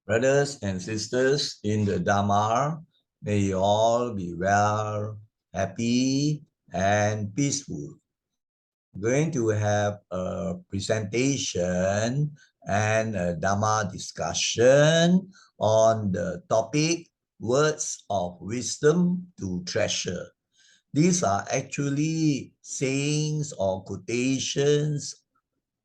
Brothers and sisters in the Dharma, may you all be well, happy, and peaceful. Going to have a presentation and a Dharma discussion on the topic words of wisdom to treasure. These are actually sayings or quotations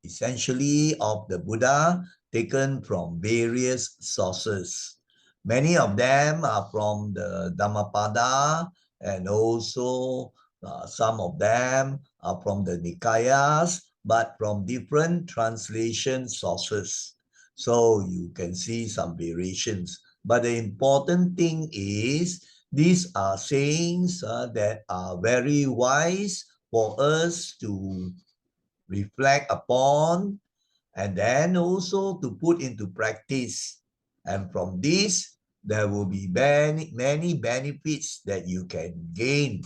essentially of the Buddha taken from various sources. Many of them are from the Dhammapada, and also some of them are from the Nikayas, but from different translation sources. So you can see some variations. But the important thing is these are sayings that are very wise for us to reflect upon, and then also to put into practice. And from this, there will be many benefits that you can gain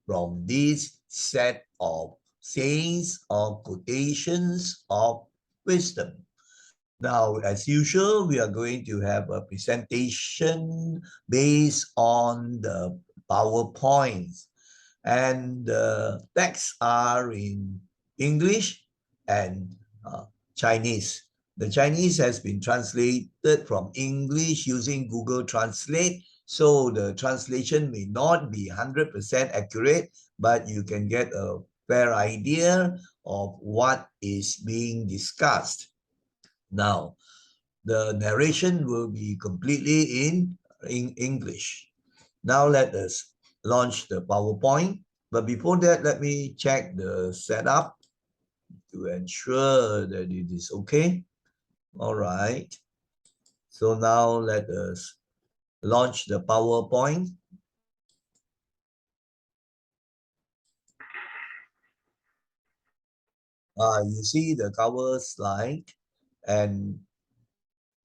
from this set of sayings or quotations of wisdom. Now, as usual, we are going to have a presentation based on the PowerPoints, and the texts are in English and Chinese. The Chinese has been translated from English using Google Translate, so the translation may not be 100% accurate, but you can get a fair idea of what is being discussed. Now, the narration will be completely in English. Now let us launch the PowerPoint. But before that, let me check the setup to ensure that it is okay. All right. So now let us launch the PowerPoint. You see the cover slide, and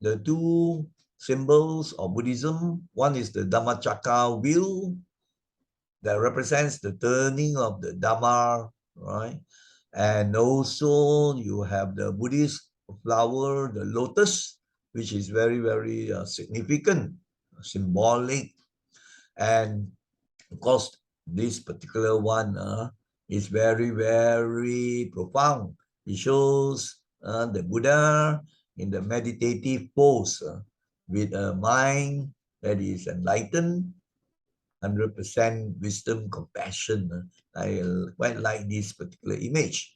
the two symbols of Buddhism. One is the Dhammachakra wheel that represents the turning of the Dhamma, right? And also you have the Buddhist flower, the lotus, which is very significant, symbolic. And of course, this particular one is very profound. It shows the Buddha in the meditative pose with a mind that is enlightened, 100% wisdom, compassion. I quite like this particular image.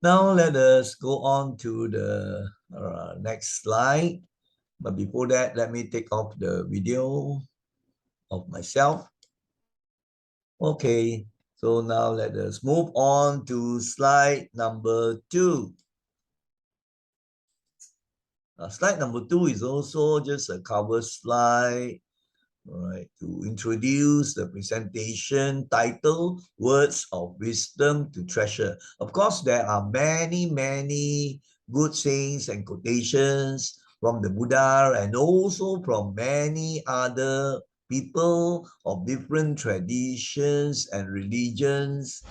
Now let us go on to the next slide. But before that, let me take off the video of myself. Okay, so now let us move on to slide number 2. Slide number 2 is also just a cover slide, right, to introduce the presentation title, Words of Wisdom to Treasure. Of course, there are many good sayings and quotations from the Buddha and also from many other people of different traditions and religions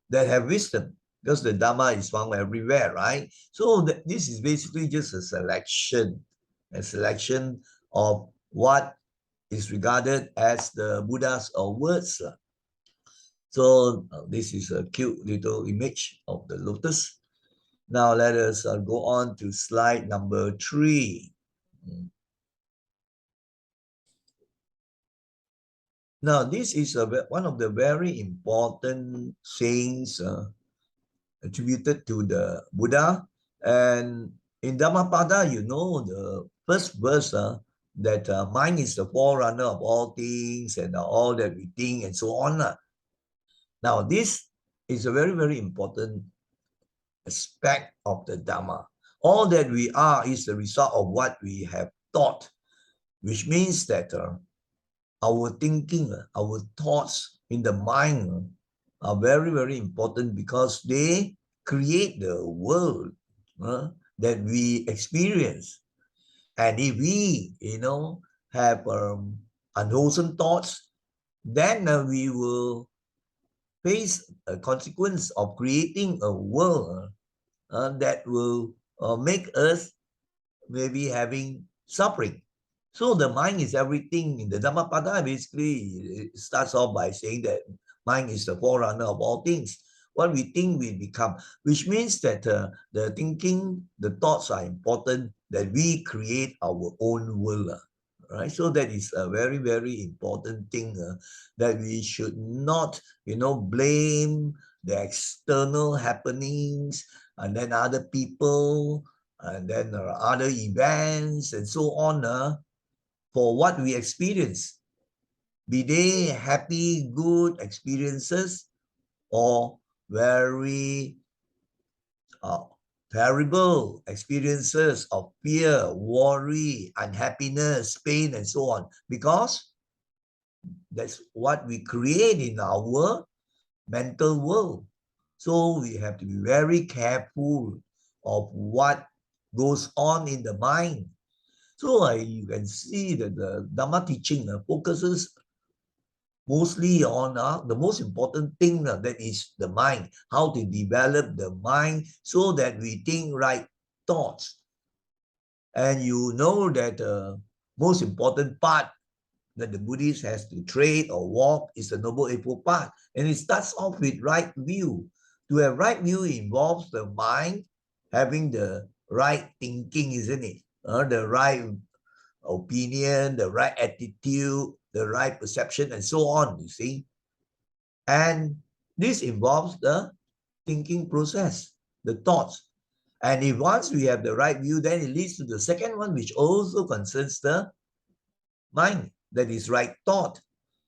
that have wisdom, because the Dharma is found everywhere, right? So this is basically just a selection of what is regarded as the Buddha's words. So this is a cute little image of the lotus. Now let us go on to slide number 3. Now this is one of the very important sayings attributed to the Buddha. And in Dhammapada, you know, the first verse, that mind is the forerunner of all things and all that we think and so on. Now, this is a very important aspect of the Dhamma. All that we are is the result of what we have thought, which means that our thinking, our thoughts in the mind are very important, because they create the world that we experience. And if we, have unwholesome thoughts, then we will face a consequence of creating a world that will make us maybe having suffering. So the mind is everything. In the Dhammapada, basically, it starts off by saying that mind is the forerunner of all things. What we think, we become, which means that the thinking, the thoughts are important, that we create our own world. Right? So that is a very, very important thing that we should not, blame the external happenings and then other people and then other events and so on for what we experience. Be they happy, good experiences or very uh, terrible experiences of fear, worry, unhappiness, pain, and so on. Because that's what we create in our mental world. So we have to be very careful of what goes on in the mind. So you can see that the Dhamma teaching focuses mostly on the most important thing that is the mind, how to develop the mind so that we think right thoughts. And you know that the most important part that the Buddhist has to trade or walk is the Noble Eightfold Path. And it starts off with right view. To have right view involves the mind having the right thinking, isn't it? The right opinion, the right attitude, the right perception, and so on, you see. And this involves the thinking process, the thoughts. And if once we have the right view, then it leads to the second one, which also concerns the mind, that is right thought.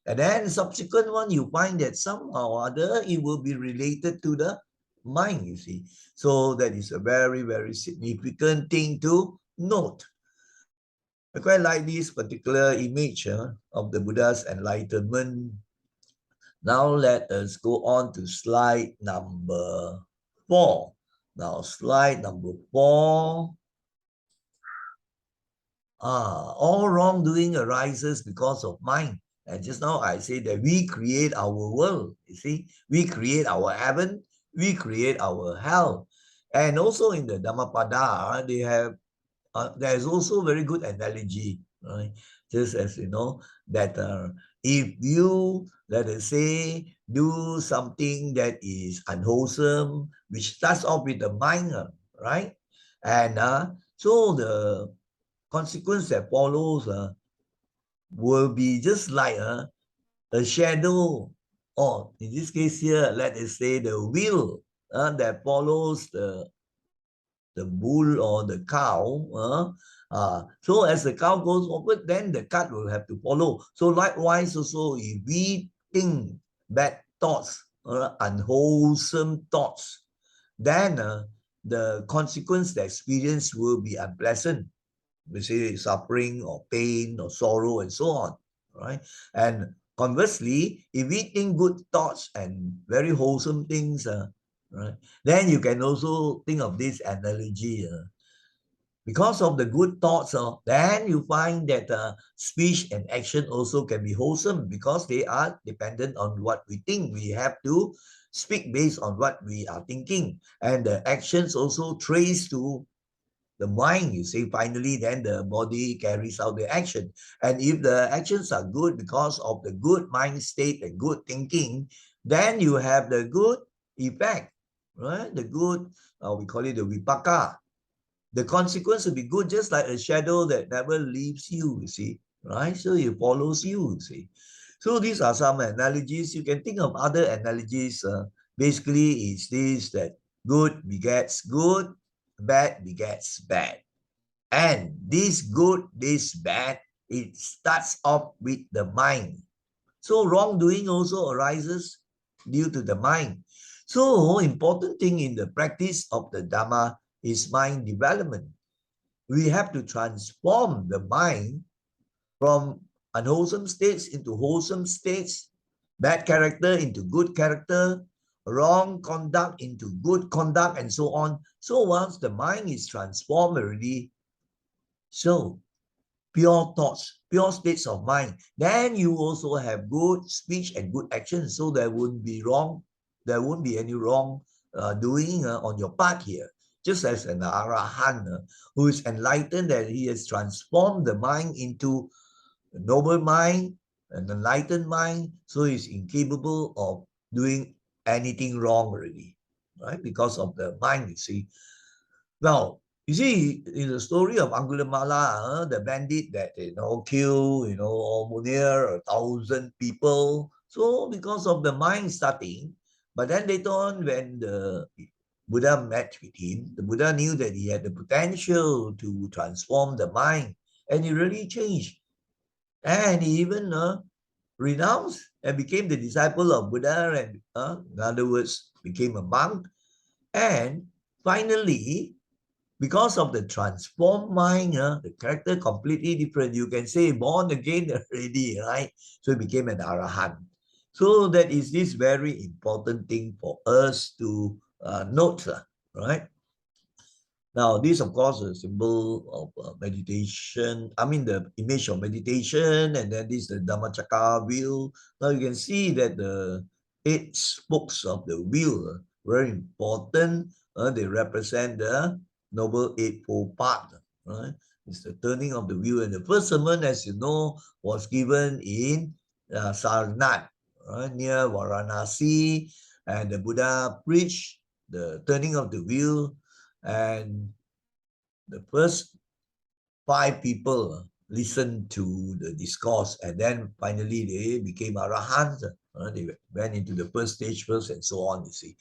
And then the subsequent one, you find that somehow or other, it will be related to the mind, you see. So that is a very, very significant thing to note. I quite like this particular image of the Buddha's enlightenment. Now let us go on to slide number 4. Now slide number 4. All wrongdoing arises because of mind. And just now I say that we create our world. You see, we create our heaven, we create our hell. And also in the Dhammapada, they have there is also very good analogy, right? Just as you know that if you, let us say, do something that is unwholesome, which starts off with the mind, right? And so the consequence that follows will be just like a shadow, or in this case here, let us say the wheel that follows the bull or the cow. So as the cow goes forward, then the cart will have to follow. So likewise also, if we think bad thoughts, unwholesome thoughts, then the consequence, the experience will be unpleasant. We say suffering or pain or sorrow and so on, right? And conversely, if we think good thoughts and very wholesome things, right, then you can also think of this analogy. Because of the good thoughts, then you find that speech and action also can be wholesome because they are dependent on what we think. We have to speak based on what we are thinking. And the actions also trace to the mind, you see. Finally, then the body carries out the action. And if the actions are good because of the good mind state and good thinking, then you have the good effect, right? The good, we call it the vipaka. The consequence will be good, just like a shadow that never leaves you, you see, right? So it follows you, you see. So these are some analogies. You can think of other analogies. Basically, it's this, that good begets good, bad begets bad. And this good, this bad, it starts off with the mind. So wrongdoing also arises due to the mind. So important thing in the practice of the Dhamma is mind development. We have to transform the mind from unwholesome states into wholesome states, bad character into good character, wrong conduct into good conduct, and so on. So once the mind is transformed already, so pure thoughts, pure states of mind, then you also have good speech and good actions. So there won't be wrong, there won't be any wrong doing on your part here. just as an arahant who is enlightened, that he has transformed the mind into a noble mind, an enlightened mind, so he's incapable of doing anything wrong already, right? Because of the mind, you see. Now, you see, in the story of Angulimala, the bandit that, killed, near 1,000 people. So because of the mind starting, but then later on when the Buddha met with him, the Buddha knew that he had the potential to transform the mind, and he really changed. And he even renounced and became the disciple of Buddha, and in other words, became a monk. And finally, because of the transformed mind, the character completely different. You can say born again already, right? So he became an arahant. So that is this very important thing for us to note, right? Now, this, of course, is a symbol of meditation. I mean, the image of meditation, and then this is the Dhammacakka wheel. Now, you can see that the 8 spokes of the wheel are very important. They represent the Noble Eightfold Path. Right? It's the turning of the wheel. And the first sermon, as you know, was given in Sarnath, right, near Varanasi. And the Buddha preached the turning of the wheel, and the first 5 people listened to the discourse, and then finally they became arahants. They went into the first stage first, and so on, you see.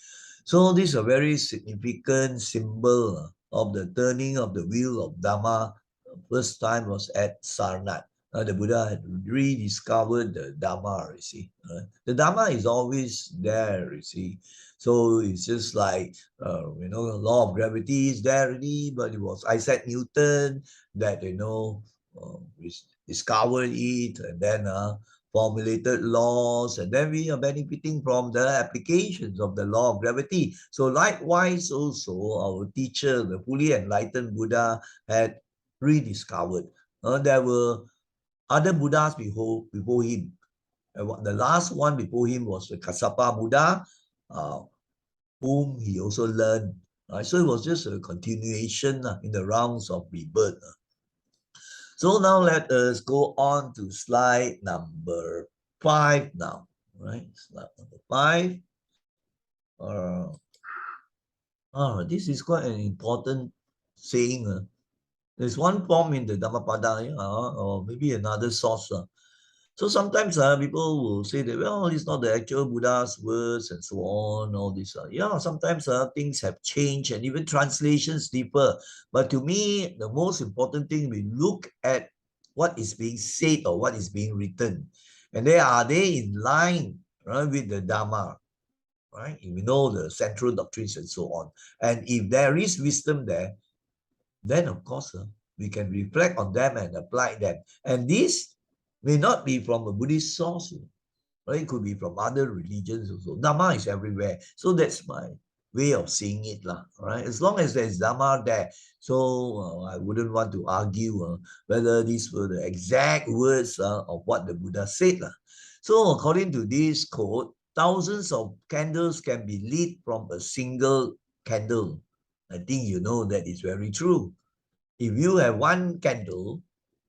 So this is a very significant symbol of the turning of the wheel of Dhamma. First time was at Sarnath. The Buddha had rediscovered the Dhamma, you see. The Dhamma is always there, you see. So it's just like, the law of gravity is there already, but it was Isaac Newton that, discovered it, and then formulated laws, and then we are benefiting from the applications of the law of gravity. So likewise also, our teacher, the fully enlightened Buddha, had rediscovered. There were other Buddhas before him. The last one before him was the Kassapa Buddha, whom he also learned. So it was just a continuation in the rounds of rebirth. So now let us go on to slide number 5 now. Right, slide number 5. This is quite an important saying. There's one form in the Dhammapada, or maybe another source. So sometimes people will say that, well, it's not the actual Buddha's words and so on, all this. Yeah, sometimes things have changed and even translations differ. But to me, the most important thing, we look at what is being said or what is being written. And are they in line, right, with the Dhamma, right? We know the central doctrines and so on. And if there is wisdom there, then of course we can reflect on them and apply them. And this may not be from a Buddhist source, right? It could be from other religions also. Dhamma is everywhere. So that's my way of seeing it, right? As long as there's Dhamma there. So I wouldn't want to argue whether these were the exact words of what the Buddha said. So according to this quote, thousands of candles can be lit from a single candle. I think you know that is very true. If you have one candle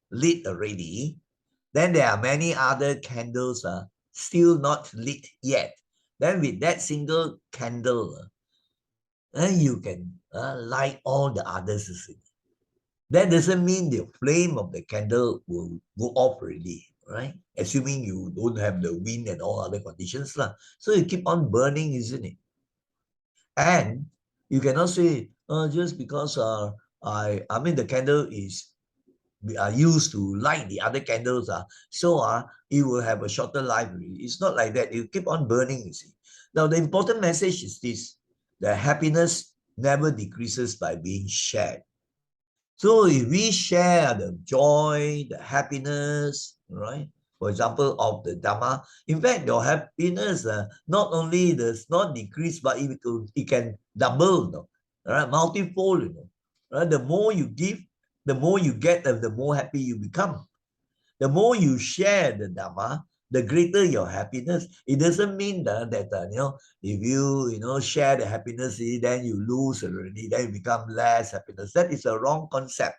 lit already, then there are many other candles still not lit yet. Then with that single candle, then you can light all the others. That doesn't mean the flame of the candle will go off already, right? Assuming you don't have the wind and all other conditions. So you keep on burning, isn't it? And you cannot say, just because I mean the candle is used to light the other candles, so it will have a shorter life. It's not like that. You keep on burning, you see. Now, the important message is this: that happiness never decreases by being shared. So if we share the joy, the happiness, right? For example, of the Dhamma, in fact, your happiness not only does not decrease, but it can double, right? Multifold, right? The more you give, the more you get, and the more happy you become. The more you share the Dhamma, the greater your happiness. It doesn't mean that if you share the happiness, then you lose already, then you become less happiness. That is a wrong concept.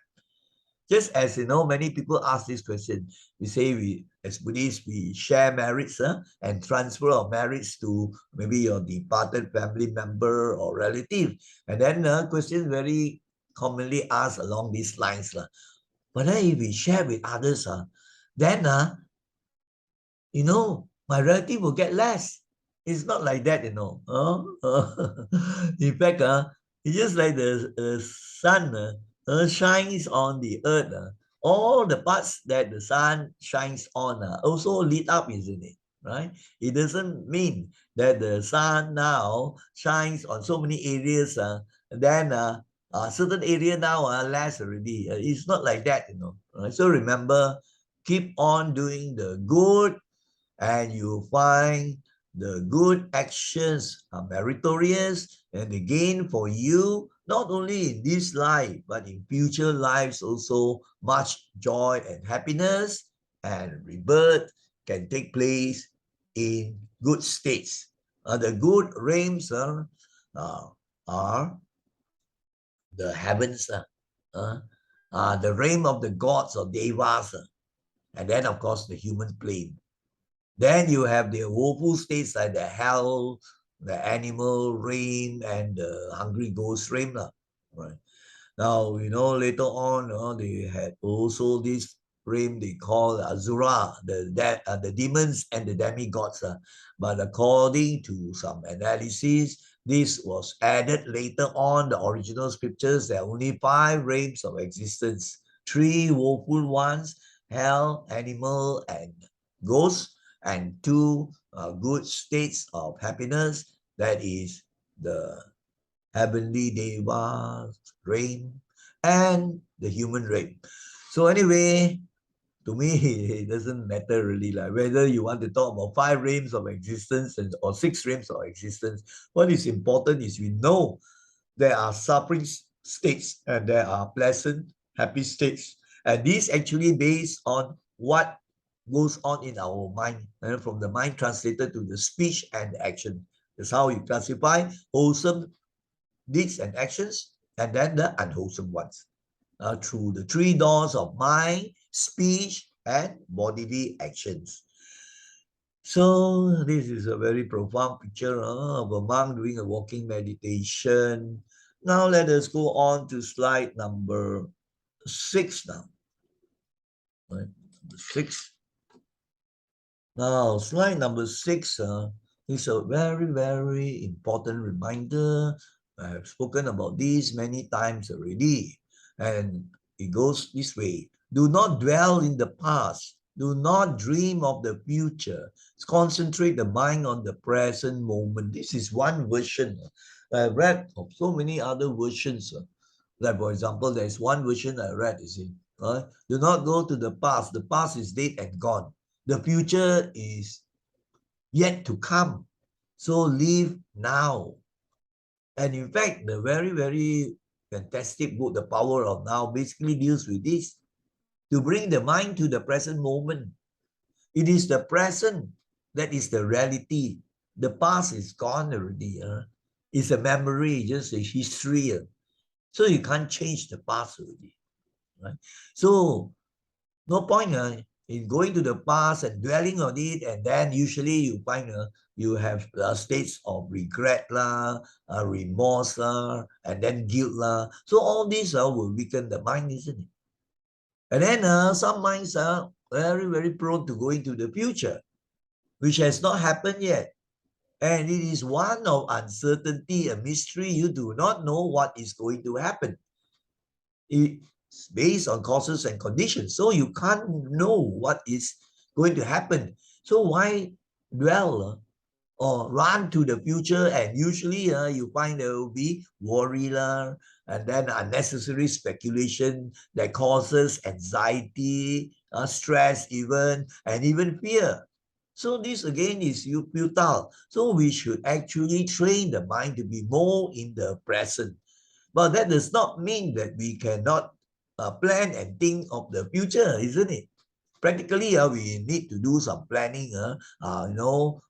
Just as many people ask this question. We say as Buddhists, we share merits and transfer of merits to maybe your departed family member or relative. And then question very commonly asked along these lines. But then if we share with others, then my relative will get less. It's not like that. In fact, it's just like the sun shines on the earth. All the parts that the sun shines on also lit up, isn't it? Right? It doesn't mean that the sun now shines on so many areas, then certain area now are less already. It's not like that. Right? So remember, keep on doing the good, and you find the good actions are meritorious and they gain for you, not only in this life, but in future lives also, much joy and happiness, and rebirth can take place in good states. The good realms are the heavens, the realm of the gods or devas, and then of course the human plane. Then you have the woeful states like the hell, the animal realm, and the hungry ghost realm. Right. Now, later on, they had also this realm they call Azura, the demons and the demigods. But according to some analysis, this was added later on the original scriptures. There are only 5 realms of existence. 3 woeful ones, hell, animal, and ghosts, and 2 good states of happiness. That is the heavenly devas reign and the human reign. So anyway, to me, it doesn't matter really, like whether you want to talk about 5 realms of existence or 6 realms of existence. What is important is we know there are suffering states and there are pleasant, happy states. And these actually based on what goes on in our mind, and from the mind translated to the speech and the action. That's how you classify wholesome deeds and actions, and then the unwholesome ones, through the 3 doors of mind, speech, and bodily actions. So this is a very profound picture of a monk doing a walking meditation. Now let us go on to slide number 6 now. Right? 6. Now slide number 6 is a very, very important reminder. I have spoken about this many times already. And it goes this way. Do not dwell in the past. Do not dream of the future. Concentrate the mind on the present moment. This is one version. I read of so many other versions. Like for example, there's one version I read, do not go to the past. The past is dead and gone. The future is yet to come. So live now. And in fact, the very, very fantastic book, The Power of Now, basically deals with this. To bring the mind to the present moment. It is the present that is the reality. The past is gone already. It's a memory, just a history. So you can't change the past already. Right? So no point in going to the past and dwelling on it, and then usually you find you have states of regret, remorse, and then guilt. So all these will weaken the mind, isn't it? And then some minds are very, very prone to going to the future, which has not happened yet. And it is one of uncertainty, a mystery. You do not know what is going to happen. It's based on causes and conditions. So you can't know what is going to happen. So why dwell or run to the future? And usually you find there will be worry and then unnecessary speculation that causes anxiety, stress even, and even fear. So this again is futile. So we should actually train the mind to be more in the present. But that does not mean that we cannot plan and think of the future, isn't it? practically, we need to do some planning,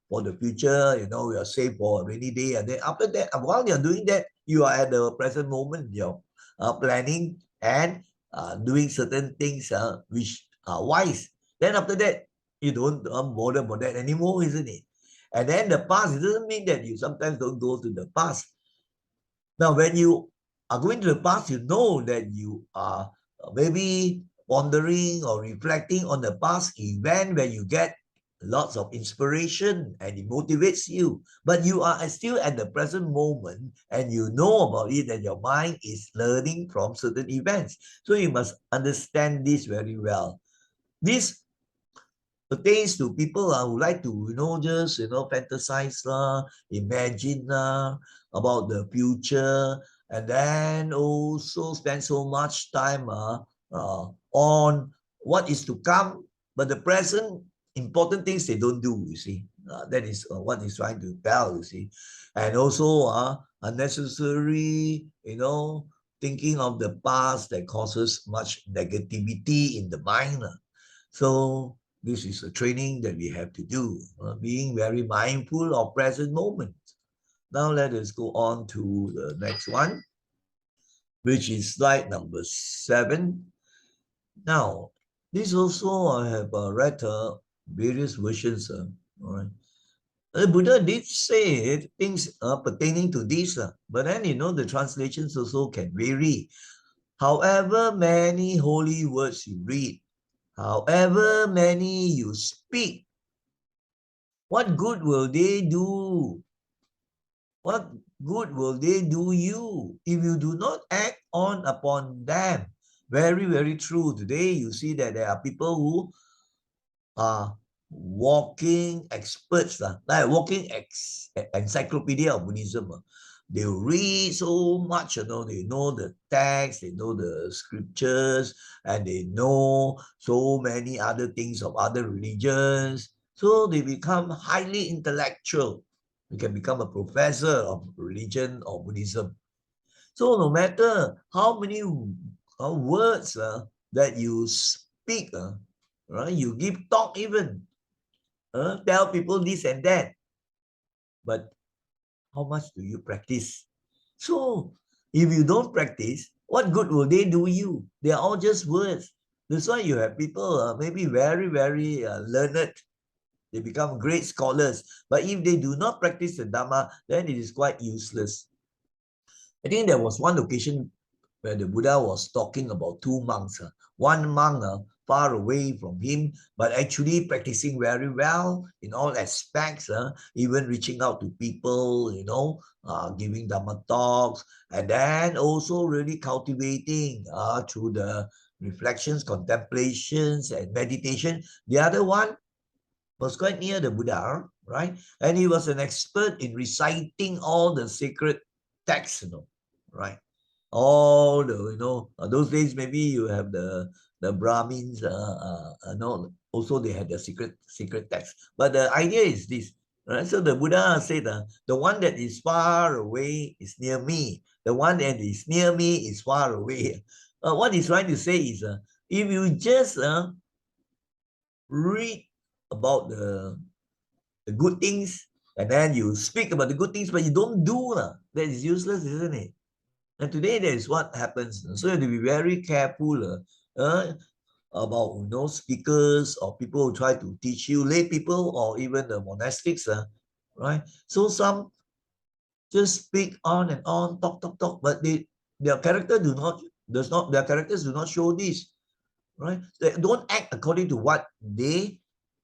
for the future. We are saved for a rainy day. And then after that, while you're doing that, you are at the present moment, you're planning and doing certain things which are wise. Then after that, you don't bother about that anymore, isn't it? And then the past, it doesn't mean that you sometimes don't go to the past. Now, when you are going to the past, you know that you are maybe pondering or reflecting on the past event where you get lots of inspiration and it motivates you. But you are still at the present moment and you know about it, that your mind is learning from certain events. So you must understand this very well. This pertains to people who like to, just, fantasize, imagine about the future, and then also spend so much time on what is to come, but the present important things they don't do, you see. That is what he's trying to tell, you see. And also unnecessary, thinking of the past that causes much negativity in the mind. So this is a training that we have to do, being very mindful of present moment. Now let us go on to the next one, which is slide number 7. Now, this also I have read various versions. All right. The Buddha did say things pertaining to this, but then the translations also can vary. However many holy words you read, however many you speak, what good will they do? What good will they do you if you do not act on upon them? Very, very true. Today you see that there are people who are walking experts, like walking encyclopedia of Buddhism. They read so much, they know the text, they know the scriptures, and they know so many other things of other religions. So they become highly intellectual. You can become a professor of religion or Buddhism. So no matter how many words that you speak, right? You give talk even, tell people this and that. But how much do you practice? So if you don't practice, what good will they do you? They are all just words. That's why you have people maybe very, very learned. They become great scholars. But if they do not practice the Dhamma, then it is quite useless. I think there was one occasion where the Buddha was talking about two monks. One monk far away from him, but actually practicing very well in all aspects, even reaching out to people, giving Dhamma talks, and then also really cultivating through the reflections, contemplations, and meditation. The other one was quite near the Buddha, right? And he was an expert in reciting all the sacred texts, right? All the, those days maybe you have the Brahmins, also they had the secret text. But the idea is this, right? So the Buddha said, the one that is far away is near me. The one that is near me is far away. What he's trying to say is, if you just read about the good things, and then you speak about the good things, but you don't do, that is useless, isn't it? And today that is what happens. So you have to be very careful about speakers or people who try to teach you, lay people or even the monastics, right? So some just speak on and on, talk, but their character their characters do not show this, right? They don't act according to what they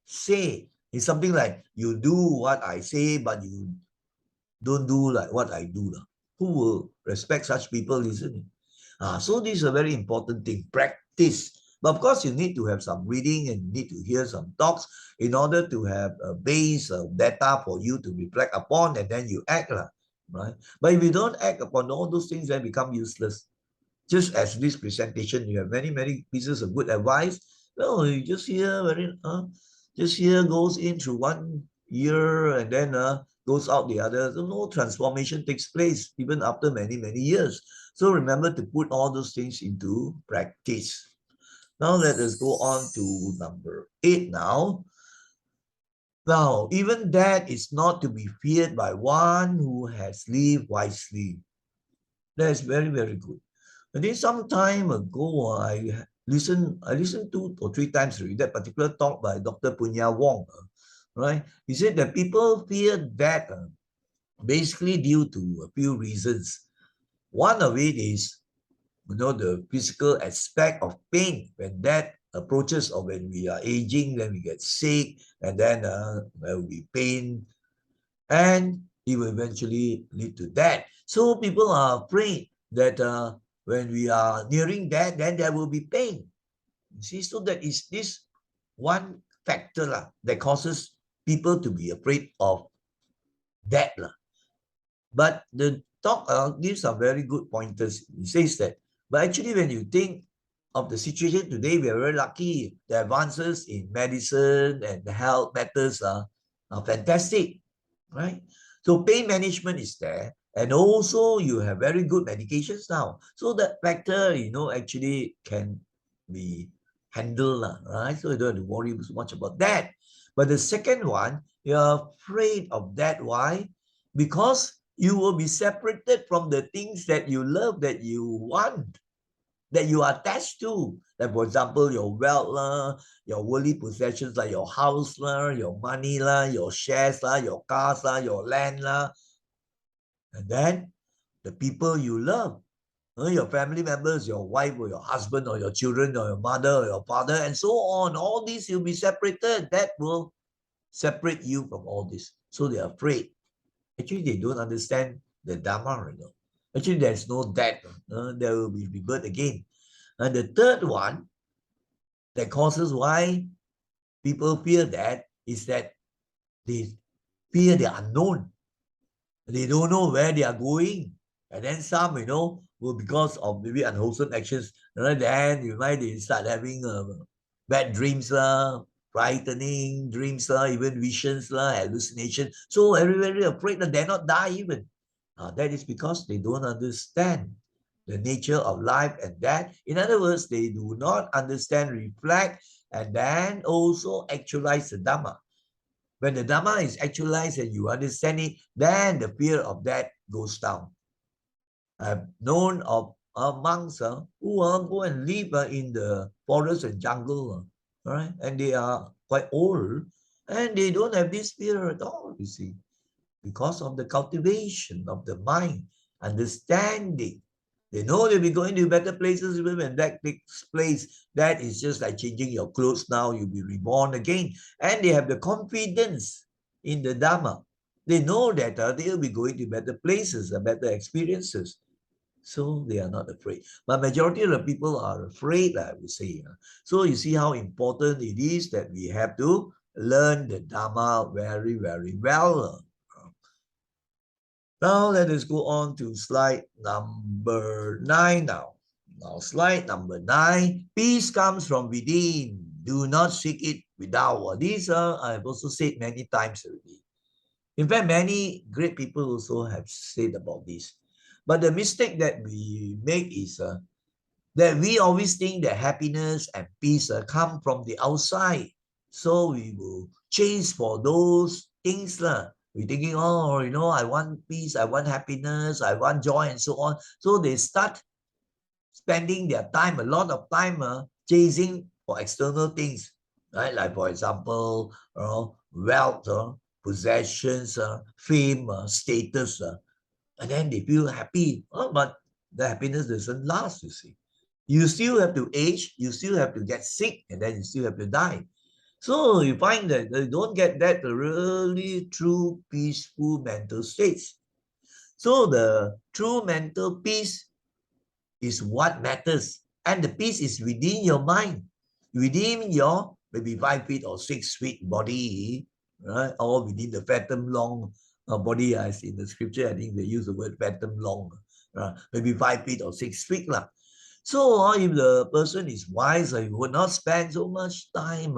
say. It's something like, you do what I say, but you don't do like what I do. Who will respect such people, isn't it? So this is a very important thing, practice. But of course, you need to have some reading and you need to hear some talks in order to have a base of data for you to reflect upon, and then you act, right? But if you don't act upon all those things, then become useless. Just as this presentation, you have many, many pieces of good advice. Well, you just hear goes in through one ear and then goes out the other. So no transformation takes place even after many, many years. So remember to put all those things into practice. Now let us go on to number 8 now. Now, even that is not to be feared by one who has lived wisely. That is very, very good. I think some time ago, I listened 2 or 3 times already that particular talk by Dr. Punya Wong, right? He said that people fear death basically due to a few reasons. One of it is, the physical aspect of pain when that approaches, or when we are aging, then we get sick, and then there will be pain, and it will eventually lead to death. So people are afraid that when we are nearing death, then there will be pain. You see, so that is this one factor that causes people to be afraid of death. But the talk gives some very good pointers. It says that, but actually when you think of the situation today, we are very lucky. The advances in medicine and the health matters are fantastic, right? So pain management is there. And also you have very good medications now. So that factor, actually can be handled, right? So you don't have to worry so much about that. But the second one, you're afraid of that. Why? Because you will be separated from the things that you love, that you want, that you are attached to. Like, for example, your wealth, your worldly possessions, like your house, your money, your shares, your cars, your land. And then the people you love, your family members, your wife or your husband or your children or your mother or your father, and so on. All these you'll be separated. That will separate you from all this. So they're afraid. Actually, they don't understand the Dharma, Actually, there's no death. There will be rebirth again. And the third one that causes why people fear that is that they fear the unknown. They don't know where they are going. And then some, will, because of maybe unwholesome actions, then you might start having bad dreams, frightening dreams, even visions, hallucination. So everybody afraid that they're not die even. That is because they don't understand the nature of life and death. In other words, they do not understand, reflect, and then also actualize the Dhamma. When the Dhamma is actualized and you understand it, then the fear of death goes down. I've known of monks who go and live in the forest and jungle, right? And they are quite old, and they don't have this fear at all, you see, because of the cultivation of the mind, understanding. They know they'll be going to better places even when that takes place. That is just like changing your clothes now, you'll be reborn again. And they have the confidence in the Dhamma. They know that they'll be going to better places, better experiences. So they are not afraid. But majority of the people are afraid, I would say. So you see how important it is that we have to learn the Dhamma very, very well. Now let us go on to slide number 9 now. Now slide number 9, peace comes from within. Do not seek it without. These I've also said many times already. In fact, many great people also have said about this. But the mistake that we make is that we always think that happiness and peace come from the outside. So we will chase for those things. We're thinking, I want peace, I want happiness, I want joy, and so on. So they start spending their time, a lot of time, chasing for external things, right? Like, for example, wealth, possessions, fame, status, and then they feel happy. But the happiness doesn't last, you see. You still have to age, you still have to get sick, and then you still have to die. So you find that you don't get that really true peaceful mental states. So the true mental peace is what matters. And the peace is within your mind, within your maybe 5 feet or 6 feet body, right? Or within the fathom long body, as in the scripture, I think they use the word fathom long, maybe 5 feet or 6 feet. So if the person is wise, he would not spend so much time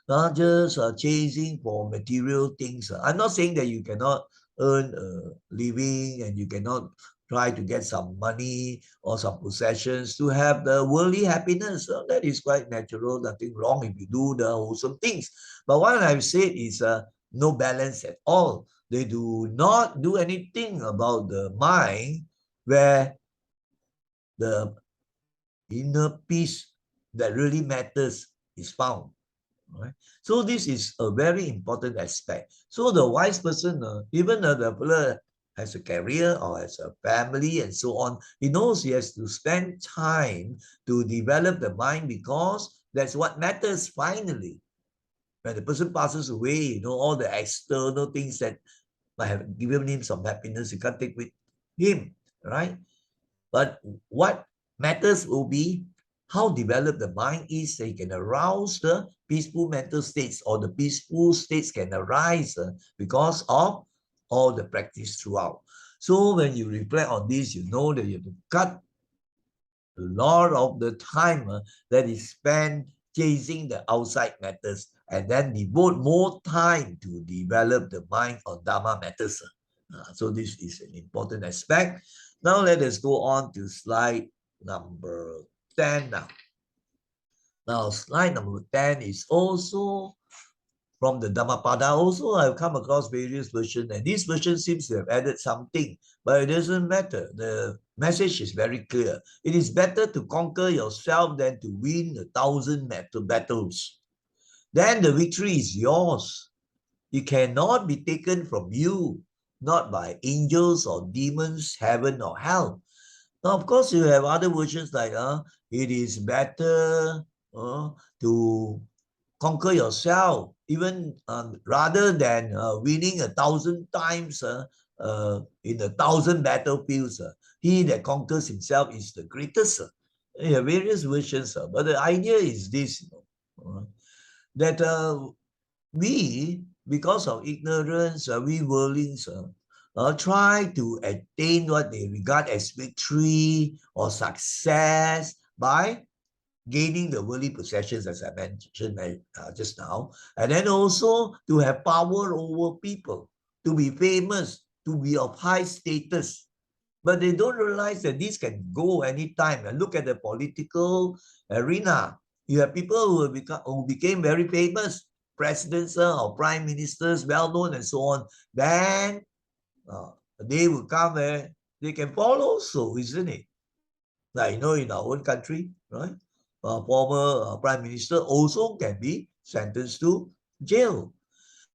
not just chasing for material things. I'm not saying that you cannot earn a living and you cannot try to get some money or some possessions to have the worldly happiness. So that is quite natural, nothing wrong if you do the wholesome things. But what I've said is no balance at all. They do not do anything about the mind where the inner peace that really matters is found. Right? So this is a very important aspect. So the wise person, even the fellow has a career or has a family and so on, he knows he has to spend time to develop the mind because that's what matters finally. When the person passes away, all the external things that might have given him some happiness, you can't take with him, right? But what matters will be how developed the mind is, that it can arouse the peaceful mental states, or the peaceful states can arise because of all the practice throughout. So when you reflect on this, you know that you have to cut a lot of the time that is spent chasing the outside matters and then devote more time to develop the mind on Dharma matters. So this is an important aspect. Now let us go on to slide number 10 now. Now slide number 10 is also from the Dhammapada. Also, I've come across various versions, and this version seems to have added something, but it doesn't matter. The message is very clear. It is better to conquer yourself than to win 1,000 battles. Then the victory is yours. It cannot be taken from you, not by angels or demons, heaven or hell. Now, of course, you have other versions like it is better to conquer yourself, even rather than winning 1,000 times in 1,000 battlefields. He that conquers himself is the greatest. There are various versions, but the idea is this, that we, because of ignorance, we worldlings try to attain what they regard as victory or success by gaining the worldly possessions, as I mentioned just now, and then also to have power over people, to be famous, to be of high status. But they don't realize that this can go anytime. And look at the political arena. You have people who became very famous, presidents or prime ministers, well known and so on. Then they will come where they can fall also, isn't it? Like, in our own country, right? Former prime minister also can be sentenced to jail.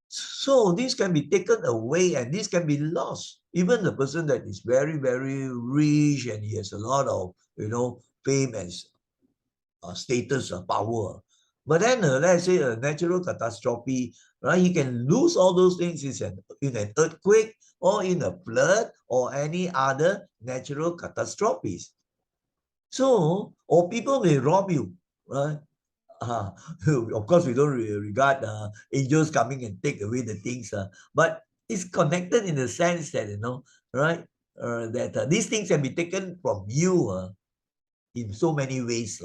So this can be taken away and this can be lost. Even the person that is very, very rich and he has a lot of, fame and status or power. But then, let's say a natural catastrophe, right? He can lose all those things in an earthquake or in a flood or any other natural catastrophes. So, or people may rob you, right? Of course, we don't regard angels coming and take away the things, but it's connected in the sense that, right, that these things can be taken from you in so many ways,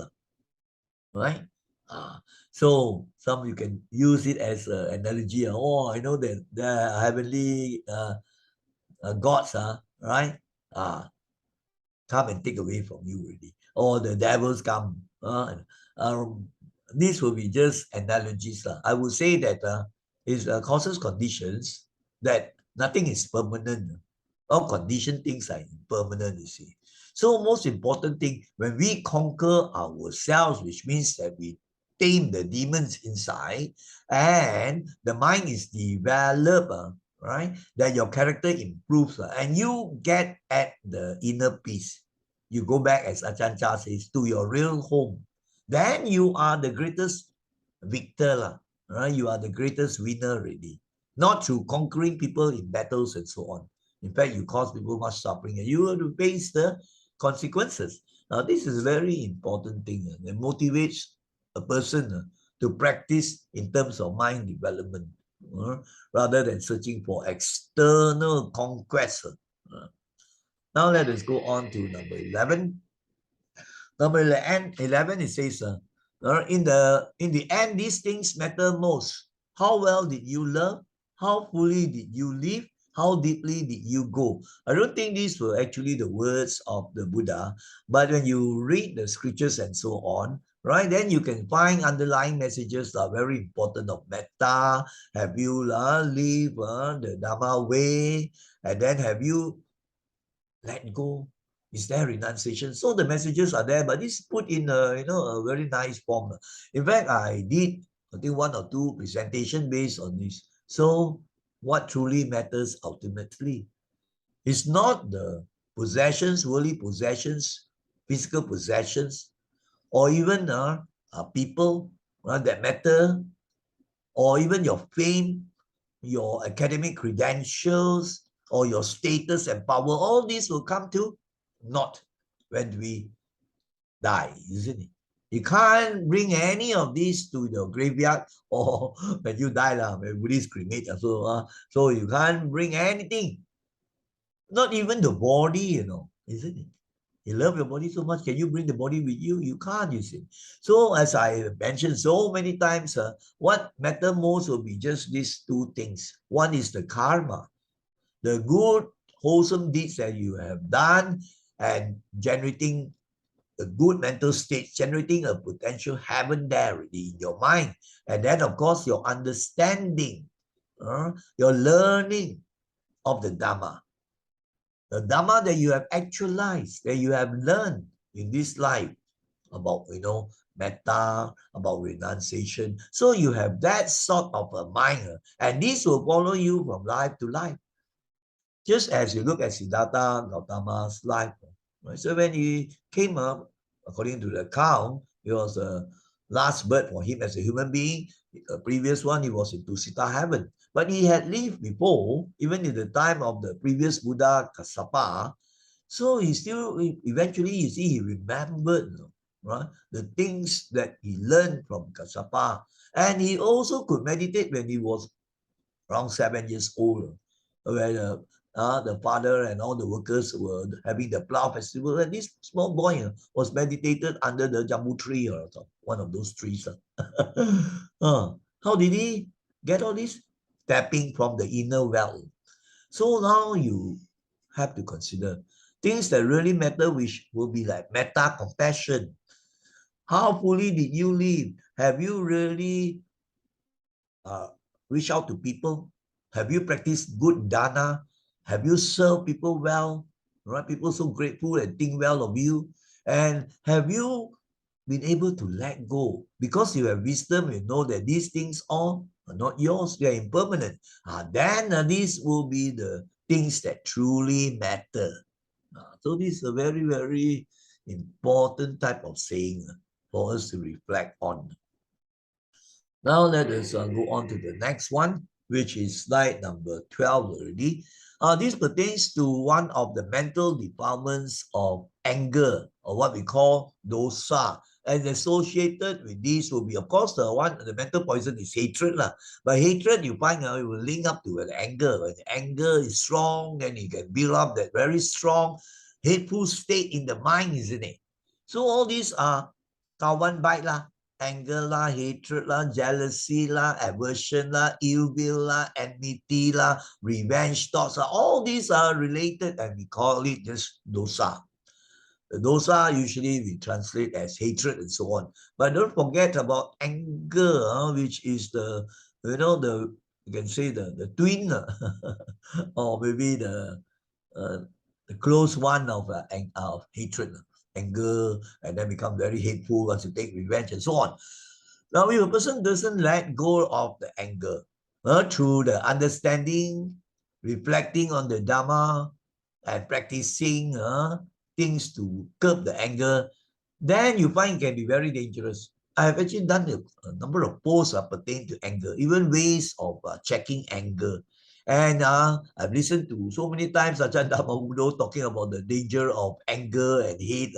right? So some you can use it as an analogy. Oh, I know that the heavenly gods, right? Come and take away from you already, or the devils come. These will be just analogies. I would say that it causes conditions that nothing is permanent. All conditioned things are impermanent, you see. So most important thing, when we conquer ourselves, which means that we tame the demons inside, and the mind is developed, right? That your character improves, and you get at the inner peace. You go back, as Ajahn Chah says, to your real home. Then you are the greatest victor, right? You are the greatest winner already. Not through conquering people in battles and so on. In fact, you cause people much suffering and you have to face the consequences. Now, this is a very important thing. It motivates a person to practice in terms of mind development rather than searching for external conquest. Now let us go on to number 11. Number 11, it says, in the end, these things matter most. How well did you love? How fully did you live? How deeply did you go? I don't think these were actually the words of the Buddha, but when you read the scriptures and so on, right, then you can find underlying messages that are very important of metta. Have you lived the Dharma way? And then have you let go? Is there renunciation? So the messages are there, but it's put in a very nice form. In fact, I did I think one or two presentation based on this. So what truly matters ultimately is not the possessions, worldly possessions, physical possessions, or even people that matter, or even your fame, your academic credentials, or your status and power. All these will come to naught when we die, isn't it? You can't bring any of these to the graveyard or when you die, when Buddhists cremate. So you can't bring anything, not even the body, isn't it? You love your body so much. Can you bring the body with you? You can't, you see. So as I mentioned so many times, what matter most will be just these two things. One is the karma, the good, wholesome deeds that you have done and generating a good mental state, generating a potential heaven there already in your mind. And then, of course, your understanding, your learning of the Dhamma. The Dhamma that you have actualized, that you have learned in this life about, metta, about renunciation. So you have that sort of a mind, and this will follow you from life to life. Just as you look at Siddhartha Gautama's life. Right? So when he came up, according to the account, it was the last birth for him as a human being. The previous one, he was into Sita heaven. But he had lived before, even in the time of the previous Buddha Kassapa. So he still, eventually, you see, he remembered, right, the things that he learned from Kassapa. And he also could meditate when he was around 7 years old, where the father and all the workers were having the plow festival, and this small boy was meditated under the jambu tree or one of those trees. How did he get all this? Tapping from the inner well. So now you have to consider things that really matter, which will be like metta compassion. How fully did you live? Have you really uh, reach out to people? Have you practiced good dana? Have you served people well? Right? People so grateful and think well of you. And have you been able to let go? Because you have wisdom, you know that these things all are not yours, they are impermanent. Then these will be the things that truly matter. So this is a very, very important type of saying for us to reflect on. Now let us go on to the next one, which is slide number 12 already. This pertains to one of the mental defilements of anger, or what we call dosa. And associated with this will be, of course, the mental poison is hatred. But hatred, you find it will link up to anger. When anger is strong, then you can build up that very strong, hateful state in the mind, isn't it? So all these are kawan bite anger hatred jealousy aversion ill will enmity revenge thoughts all these are related, and we call it just dosa. The dosa usually we translate as hatred and so on. But don't forget about anger, which is you can say the twin, or maybe uh, the close one of hatred, anger, and then become very hateful, wants to take revenge and so on. Now, if a person doesn't let go of the anger through the understanding, reflecting on the Dhamma, and practicing things to curb the anger, then you find it can be very dangerous. I have actually done a number of posts pertaining to anger, even ways of checking anger. And I've listened to so many times Ajahn Dhammabuddho talking about the danger of anger and hate,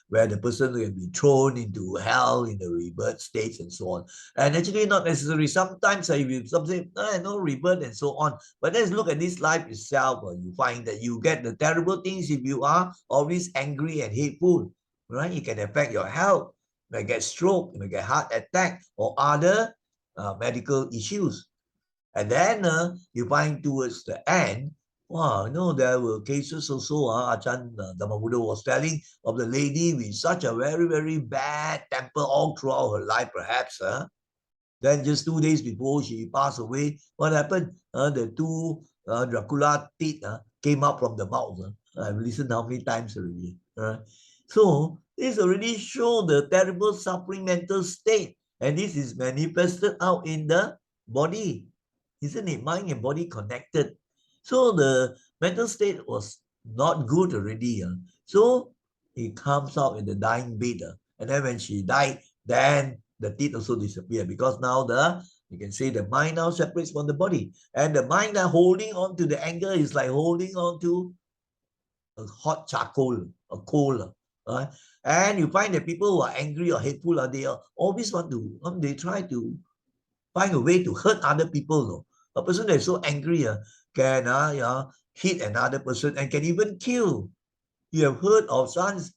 where the person will be thrown into hell in the rebirth states and so on. And actually not necessary. Sometimes if you something no rebirth and so on. But let's look at this life itself. You find that you get the terrible things if you are always angry and hateful. Right? It can affect your health. You may get stroke, you may get heart attack or other medical issues. And then you find towards the end, Wow, there were cases also, Achan Dhammabuddha was telling of the lady with such a very, very bad temper all throughout her life, perhaps. Then just 2 days before she passed away, what happened? The two Dracula teeth came out from the mouth. I've listened how many times already. So this already show the terrible suffering mental state. And this is manifested out in the body. Isn't it? Mind and body connected. So the mental state was not good already. So it comes out in the dying bed. And then when she died, then the teeth also disappear because now you can say the mind now separates from the body. And the mind now holding on to the anger is like holding on to a hot charcoal, a coal. And you find that people who are angry or hateful, they always want to, they try to find a way to hurt other people. No? A person that is so angry can hit another person and can even kill. You have heard of sons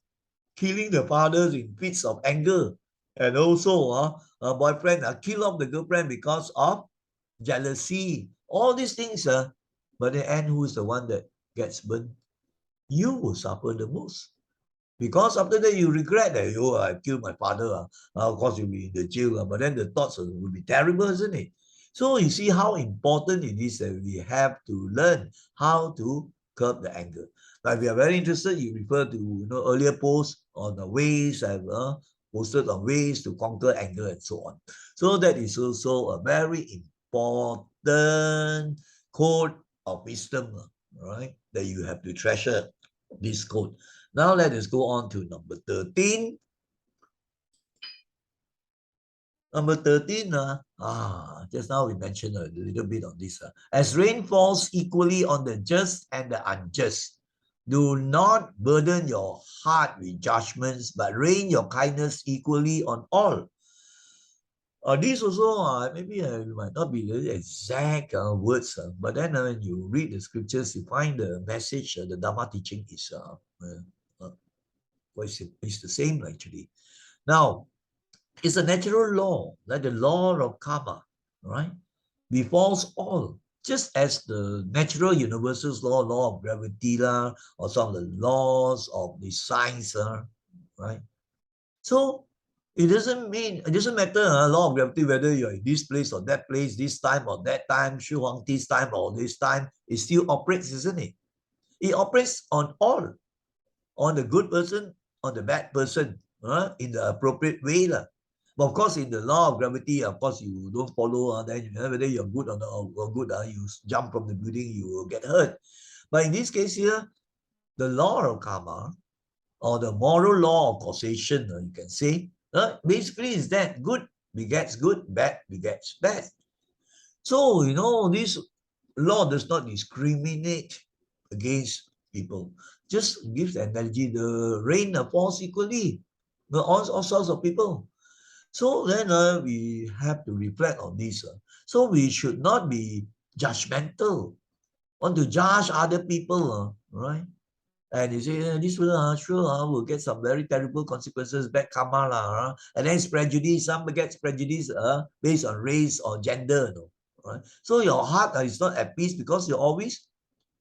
killing the fathers in fits of anger. And also a boyfriend kill off the girlfriend because of jealousy. All these things. But in the end, who is the one that gets burned? You will suffer the most. Because after that, you regret that, I killed my father. Of course, you'll be in the jail. But then the thoughts will be terrible, isn't it? So you see how important it is that we have to learn how to curb the anger. But if you are very interested, you refer to earlier posts on the ways I've posted on ways to conquer anger and so on. So that is also a very important code of wisdom, right? That you have to treasure this code. Now let us go on to number 13. Number 13, just now we mentioned a little bit on this. As rain falls equally on the just and the unjust, do not burden your heart with judgments, but rain your kindness equally on all. These also, maybe it might not be the exact words, but then when you read the scriptures, you find the message, the Dharma teaching is it's the same actually. Now, it's a natural law, like the law of karma, right? Befalls all, just as the natural universal law of gravity, or some of the laws of the science, right? So it doesn't matter, law of gravity, whether you're in this place or that place, this time or that time, Shu Huangti's time or this time, it still operates, isn't it? It operates on all, on the good person, on the bad person, in the appropriate way. But of course, in the law of gravity, of course, you don't follow, then whether you're good or not, or good, you jump from the building, you will get hurt. But in this case here, the law of karma, or the moral law of causation, you can say, basically is that good begets good, bad begets bad. So, this law does not discriminate against people. Just gives the analogy, the rain falls equally, all sorts of people. So then we have to reflect on this. So we should not be judgmental, want to judge other people, right? And you say, this will sure will get some very terrible consequences, bad karma, and then it's prejudice. Some gets prejudice based on race or gender, right? So your heart is not at peace because you're always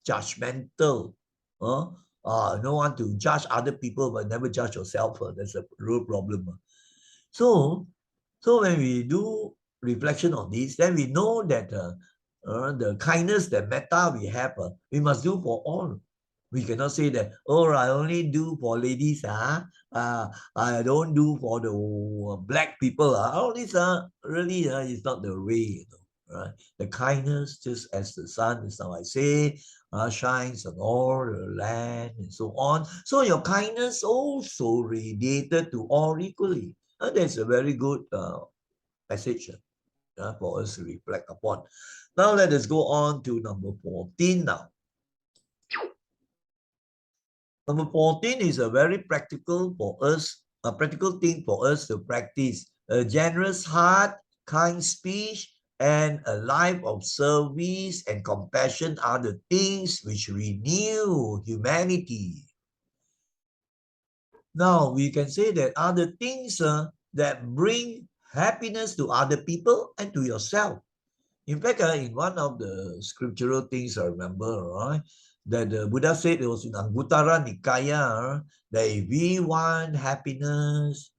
judgmental. You don't want to judge other people but never judge yourself. That's a real problem. So when we do reflection on this, then we know that the kindness, the metta we have, we must do for all. We cannot say that, I only do for ladies, I don't do for the black people. All this really is not the way, right? The kindness, just as the sun, as now I say, shines on all the land and so on. So your kindness also radiated to all equally. That's a very good passage for us to reflect upon. Now let us go on to number 14 now. Number 14 is a very practical for us, a practical thing for us to practice. A generous heart, kind speech, and a life of service and compassion are the things which renew humanity. Now, we can say that are the things that bring happiness to other people and to yourself. In fact, in one of the scriptural things I remember, right, that the Buddha said, it was in Anguttara Nikaya, that if we want happiness,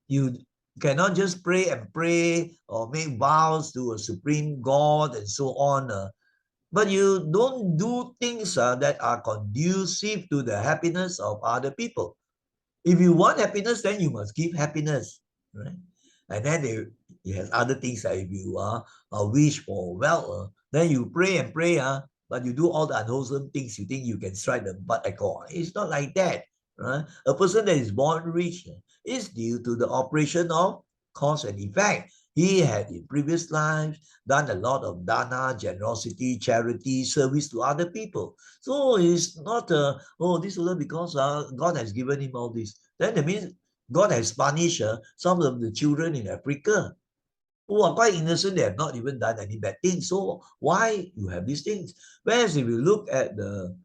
you cannot just pray and pray or make vows to a supreme God and so on. But you don't do things that are conducive to the happiness of other people. If you want happiness, then you must give happiness, right? And then it has other things that if you wish for wealth, then you pray and pray, but you do all the unwholesome things, you think you can strike the butt alcohol. It's not like that, right? A person that is born rich is due to the operation of cause and effect. He had in previous lives done a lot of dana, generosity, charity, service to other people. So it's not oh, this is because God has given him all this. Then that means God has punished some of the children in Africa who are quite innocent. They have not even done any bad things. So why you have these things? Whereas if you look at the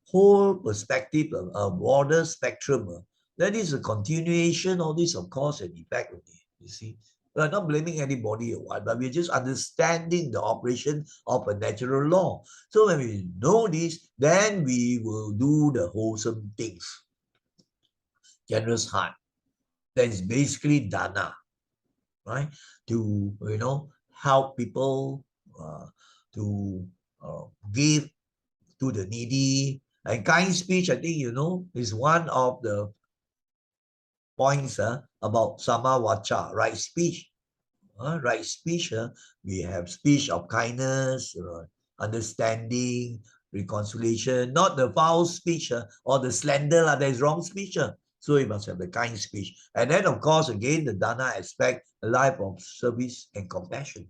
whole perspective of a broader spectrum, that is a continuation of this of cause and effect only. You see, we are not blaming anybody or what, but we're just understanding the operation of a natural law. So when we know this, then we will do the wholesome things. Generous heart. That is basically dana, right? To help people, to give to the needy. And kind speech, I think is one of the points about sama vacha, right speech. Right speech, we have speech of kindness, understanding, reconciliation, not the foul speech or the slander. That is wrong speech. So you must have the kind speech. And then, of course, again, the dana aspect, a life of service and compassion.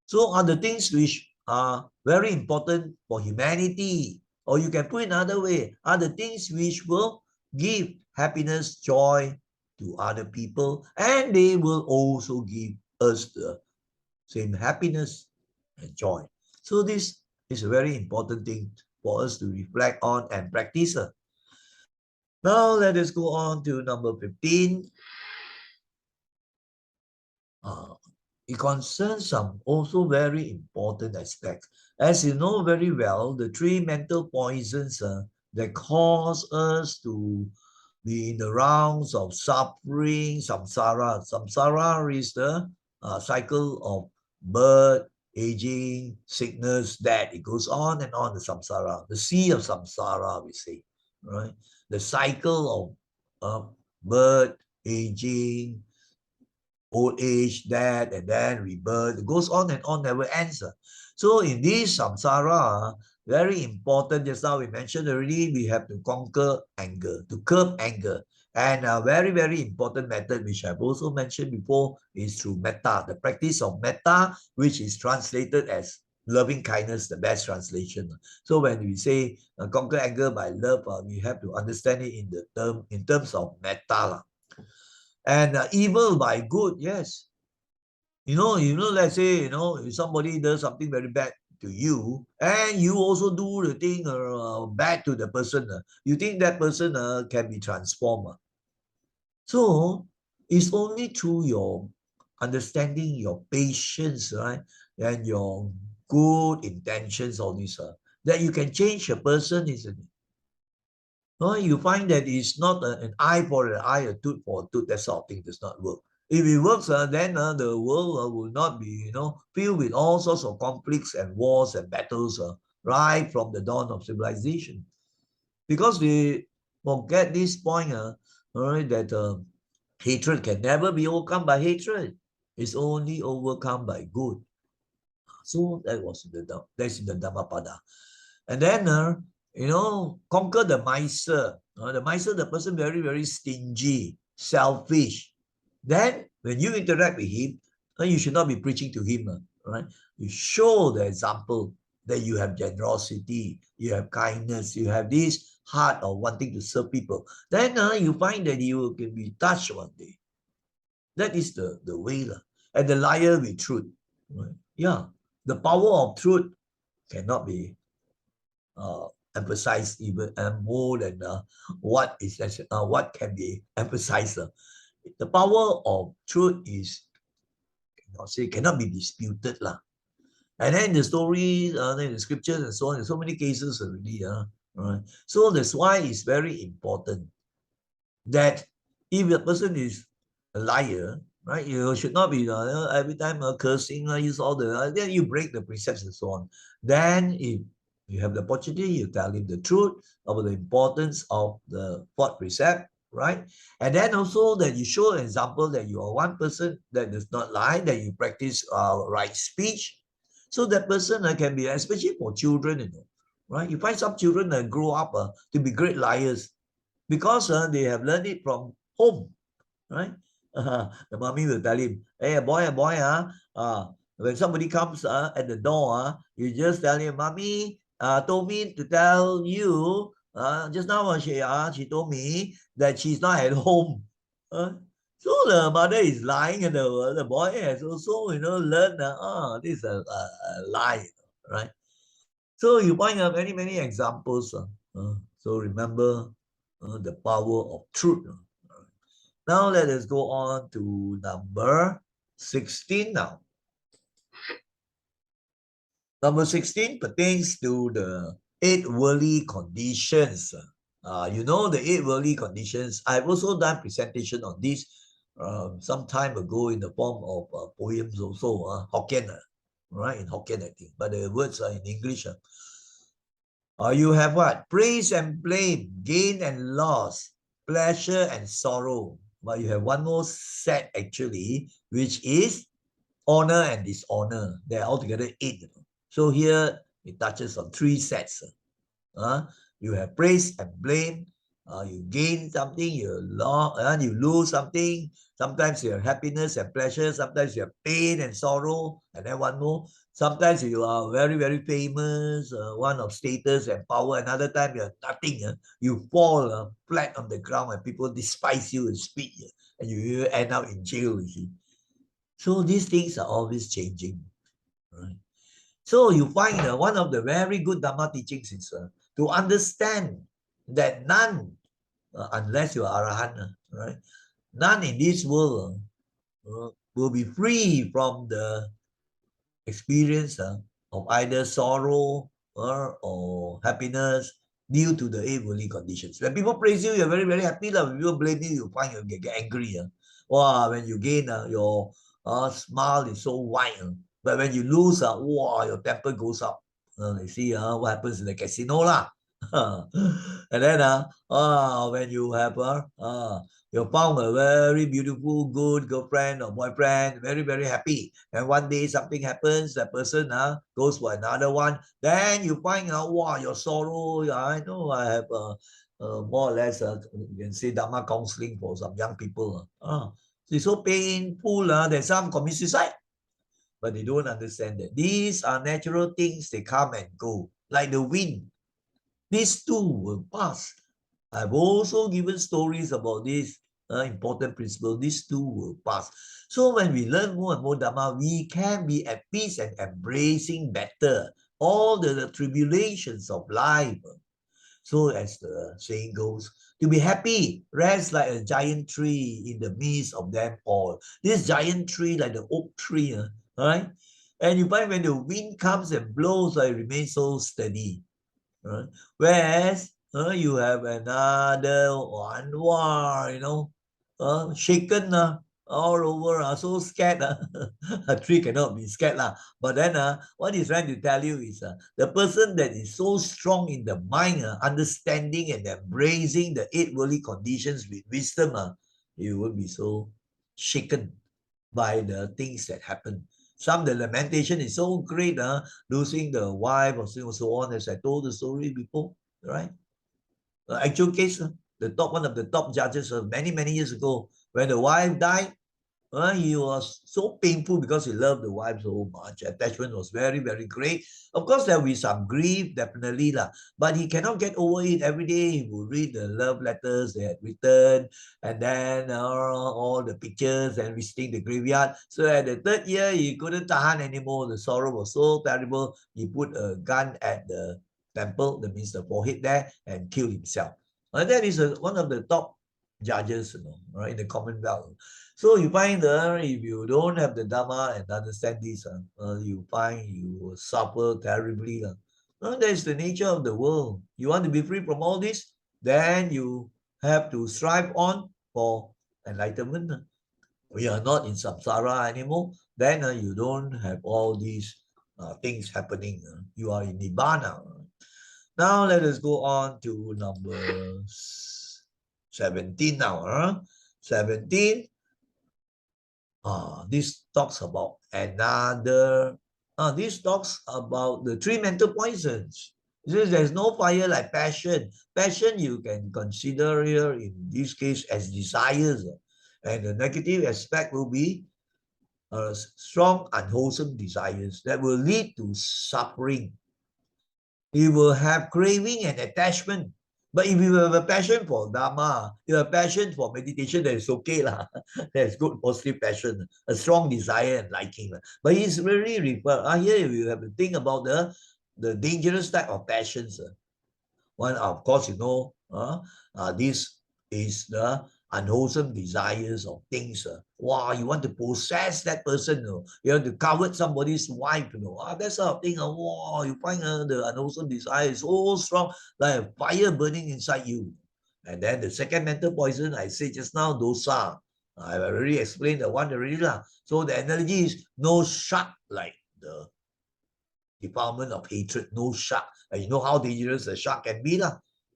So are the things which are very important for humanity, or you can put it another way, are the things which will give happiness, joy to other people, and they will also give us the same happiness and joy. So this is a very important thing for us to reflect on and practice. Now let us go on to number 15. It concerns some also very important aspects. As you know very well, the three mental poisons that cause us to be in the rounds of suffering, samsara. Samsara is the cycle of birth, aging, sickness, death. It goes on and on, the samsara. The sea of samsara, we say, right? The cycle of birth, aging, old age, death, and then rebirth. It goes on and on, never ends. So in this samsara, very important, just now we mentioned already, we have to conquer anger, to curb anger. And a very, very important method, which I've also mentioned before, is through metta, the practice of metta, which is translated as loving kindness, the best translation. So when we say conquer anger by love, we have to understand it in terms of metta. And evil by good, yes. Let's say, if somebody does something very bad to you, and you also do the thing bad to the person, you think that person can be transformed. So it's only through your understanding, your patience, right, and your good intentions, all this, that you can change a person, isn't it? You find that it's not an eye for an eye, a tooth for a tooth. That sort of thing does not work. If it works, then the world will not be, filled with all sorts of conflicts and wars and battles right from the dawn of civilization. Because we forget this point, right, that hatred can never be overcome by hatred. It's only overcome by good. So that's in the Dhammapada. And then, conquer the miser. The miser, the person very, very stingy, selfish. Then, when you interact with him, you should not be preaching to him, right? You show the example that you have generosity, you have kindness, you have this heart of wanting to serve people. Then you find that you can be touched one day. That is the way. And the liar with truth. Right? Yeah. The power of truth cannot be emphasized even more than what can be emphasized. The power of truth is cannot be disputed. And then the stories, then the scriptures and so on, there's so many cases already. Right? So that's why it's very important that if a person is a liar, right, you should not be every time cursing, use all the, then you break the precepts and so on. Then if you have the opportunity, you tell him the truth about the importance of the fourth precept, right? And then also that you show an example that you are one person that does not lie, that you practice right speech. So that person can be, especially for children, right? You find some children that grow up to be great liars because they have learned it from home, right? The mommy will tell him, hey, boy, when somebody comes at the door, you just tell him, mommy told me to tell you, just now she told me that she's not at home. So the mother is lying and the boy has also, learned, this is a lie, right? So you find many, many examples. So remember the power of truth. Now let us go on to number 16 now. Number 16 pertains to the 8 worldly conditions. You know the 8 worldly conditions. I've also done presentation on this some time ago in the form of poems also, Hokkien, right? In Hokkien, I think. But the words are in English. You have what? Praise and blame, gain and loss, pleasure and sorrow. But you have one more set actually, which is honor and dishonor. They're altogether 8. So here it touches on 3 sets. You have praise and blame. You gain something, you lose something. Sometimes you have happiness and pleasure. Sometimes you have pain and sorrow. And then one more. Sometimes you are very, very famous, one of status and power. Another time you are nothing. You fall flat on the ground and people despise you and spit you. And you end up in jail, you see. So these things are always changing. Right? So you find one of the very good Dhamma teachings is to understand that none, unless you are Arahant, right? None in this world will be free from the experience of either sorrow or happiness due to the 8 worldly conditions. When people praise you, you're very, very happy. When people blame you, you find you get angry. Wow, when you gain, your smile is so wide. But when you lose, wow, your temper goes up. You see what happens in the casino lah. And then when you have you found a very beautiful, good girlfriend or boyfriend, very, very happy. And one day something happens, that person goes for another one. Then you find out, wow, your sorrow. I know I have more or less, you can say Dharma counseling for some young people. It's so painful that some commit suicide. But they don't understand that these are natural things, they come and go, like the wind. These too will pass. I've also given stories about this important principle. These too will pass. So when we learn more and more Dhamma, we can be at peace and embracing better all the tribulations of life. So as the saying goes, to be happy, rest like a giant tree in the midst of them all. This giant tree, like the oak tree, right? And you find when the wind comes and blows, it remains so steady. Right? Whereas you have another one, wow, shaken all over, so scared. A tree cannot be scared. But then what he's trying to tell you is the person that is so strong in the mind, understanding and embracing the 8 worldly conditions with wisdom, you will be so shaken by the things that happen. Some the lamentation is so great, losing the wife or so on, as I told the story before, right? Actual case, one of the top judges many, many years ago, when the wife died, he was so painful because he loved the wife so much. Attachment was very, very great. Of course, there will be some grief, definitely, but he cannot get over it. Every day he would read the love letters they had written, and then all the pictures and visiting the graveyard. So at the 3rd year, he couldn't tahan anymore. The sorrow was so terrible. He put a gun at the temple, that means the forehead there, and killed himself. And that is one of the top judges, right, in the Commonwealth. So you find if you don't have the Dharma and understand this, you find you will suffer terribly. That's the nature of the world. You want to be free from all this, then you have to strive on for enlightenment. We are not in samsara anymore, then you don't have all these things happening. You are in nibbana. Now let us go on to number 17 now. 17. This talks about this talks about the three mental poisons. It says there's no fire like passion. Passion you can consider here in this case as desires. And the negative aspect will be strong, unwholesome desires that will lead to suffering. You will have craving and attachment. But if you have a passion for Dharma, you have a passion for meditation, that is okay lah. That's good, positive passion, a strong desire and liking. But it's really here you have to think about the dangerous type of passions. One, of course, this is the unwholesome desires of things. Wow, you want to possess that person. You want to covet somebody's wife. That sort of thing. Wow, you find the unwholesome desire is so strong, like a fire burning inside you. And then the second mental poison, I said just now, dosa. I've already explained the one already. So the analogy is no shark like the defilement of hatred, no shark. And you know how dangerous a shark can be.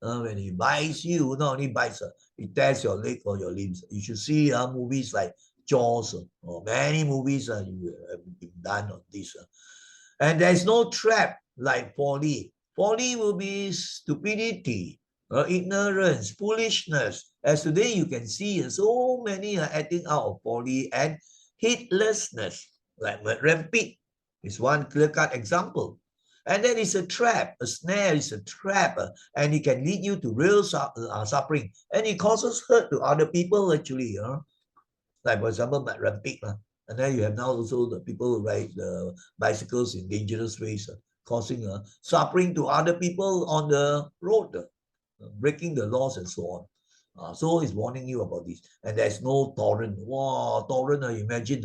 When he bites you, not only bites, he tears your leg or your limbs. You should see movies like Jaws, or many movies you have been done on this. And there's no trap like folly. Folly will be stupidity, ignorance, foolishness. As today you can see so many are acting out of folly and heedlessness, like rampant is one clear-cut example. And then it's a trap, a snare is a trap, and it can lead you to real suffering. And it causes hurt to other people actually. Like for example, rampant. And then you have now also the people who ride the bicycles in dangerous ways, causing suffering to other people on the road, breaking the laws and so on. So it's warning you about this. And there's no torrent. Wow, torrent, imagine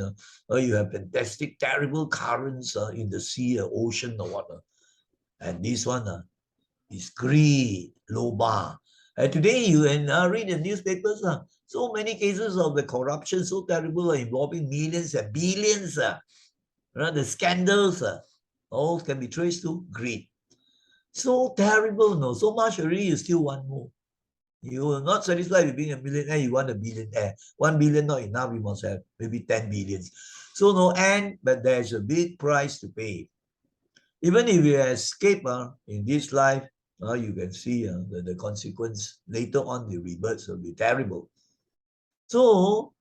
you have fantastic, terrible currents in the sea, ocean or what. And this one is greed, loba. And today you read the newspapers, so many cases of the corruption, so terrible, involving millions and billions. The scandals, all can be traced to greed. So terrible, no? So much already, you still want more. You are not satisfied with being a millionaire, you want a billionaire. 1 billion not enough, you must have maybe 10 billions. So no end, but there's a big price to pay. Even if you escape in this life, you can see the consequence later on, the rebirths will be terrible. So